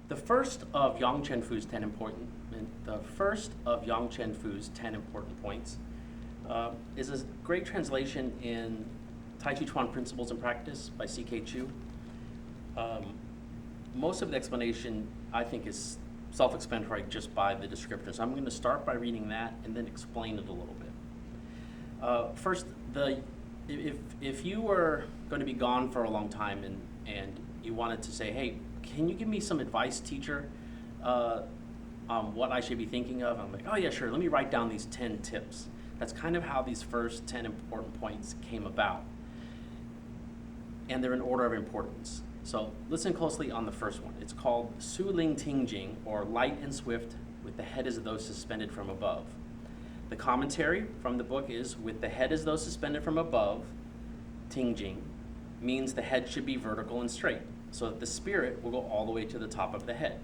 The first of Chen Fu's 10 important points is a great translation in Tai Chi Chuan Principles and Practice by C.K. Chu. Most of the explanation, I think, is self-explanatory just by the description. So I'm going to start by reading that and then explain it a little bit. First, if you were going to be gone for a long time and you wanted to say, hey, can you give me some advice, teacher, on what I should be thinking of? I'm like, oh yeah, sure, let me write down these 10 tips. That's kind of how these first 10 important points came about. And they're in order of importance. So listen closely on the first one. It's called Su Ling Ting Jing, or light and swift, with the head as though suspended from above. The commentary from the book is, with the head as though suspended from above, Ting Jing, means the head should be vertical and straight, so that the spirit will go all the way to the top of the head.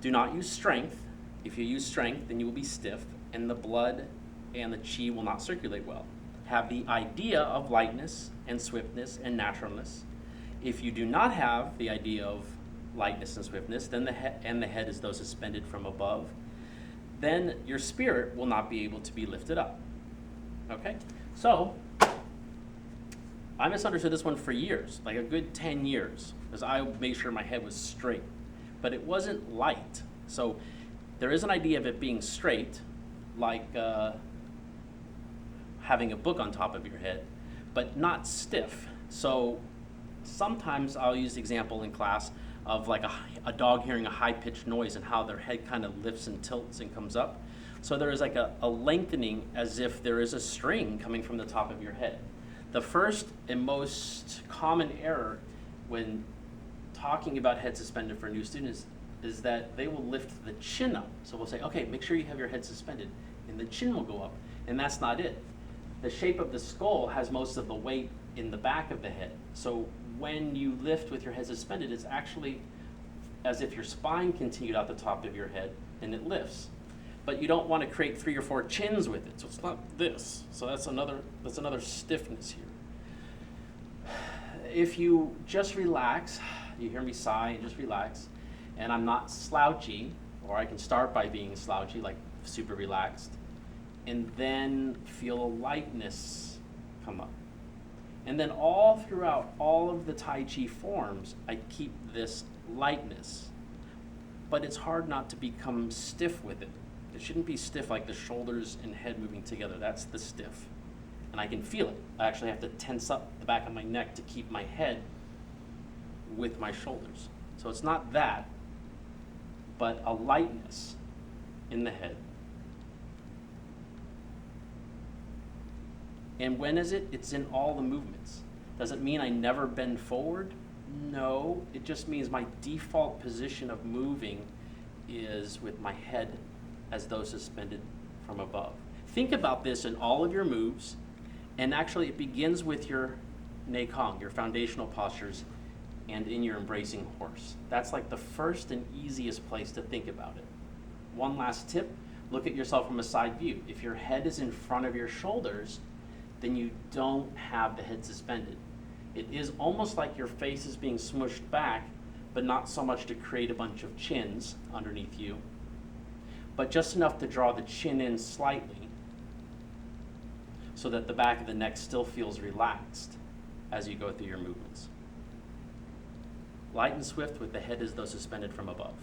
Do not use strength. If you use strength, then you will be stiff, and the blood and the chi will not circulate well. Have the idea of lightness and swiftness and naturalness. If you do not have the idea of lightness and swiftness, then the head is though suspended from above, then your spirit will not be able to be lifted up. Okay? So, I misunderstood this one for years, like a good 10 years, because I made sure my head was straight. But it wasn't light. So there is an idea of it being straight, like having a book on top of your head, but not stiff. So sometimes I'll use the example in class of like a dog hearing a high-pitched noise and how their head kind of lifts and tilts and comes up. So there is like a lengthening as if there is a string coming from the top of your head. The first and most common error when talking about head suspended for new students is that they will lift the chin up. So we'll say, okay, make sure you have your head suspended, and the chin will go up. And that's not it. The shape of the skull has most of the weight in the back of the head. So when you lift with your head suspended, it's actually as if your spine continued out the top of your head, and it lifts. But you don't want to create 3 or 4 chins with it, so it's not this. So that's another stiffness here. If you just relax, you hear me sigh and just relax, and I'm not slouchy, or I can start by being slouchy, like super relaxed, and then feel a lightness come up. And then all throughout all of the Tai Chi forms, I keep this lightness. But it's hard not to become stiff with it. It shouldn't be stiff like the shoulders and head moving together. That's the stiff. And I can feel it. I actually have to tense up the back of my neck to keep my head with my shoulders. So it's not that, but a lightness in the head. And when is it? It's in all the movements. Does it mean I never bend forward? No, it just means my default position of moving is with my head as though suspended from above. Think about this in all of your moves, and actually it begins with your Nei Kong, your foundational postures, and in your embracing horse. That's like the first and easiest place to think about it. One last tip, look at yourself from a side view. If your head is in front of your shoulders, then you don't have the head suspended. It is almost like your face is being smushed back, but not so much to create a bunch of chins underneath you, but just enough to draw the chin in slightly so that the back of the neck still feels relaxed as you go through your movements. Light and swift with the head as though suspended from above.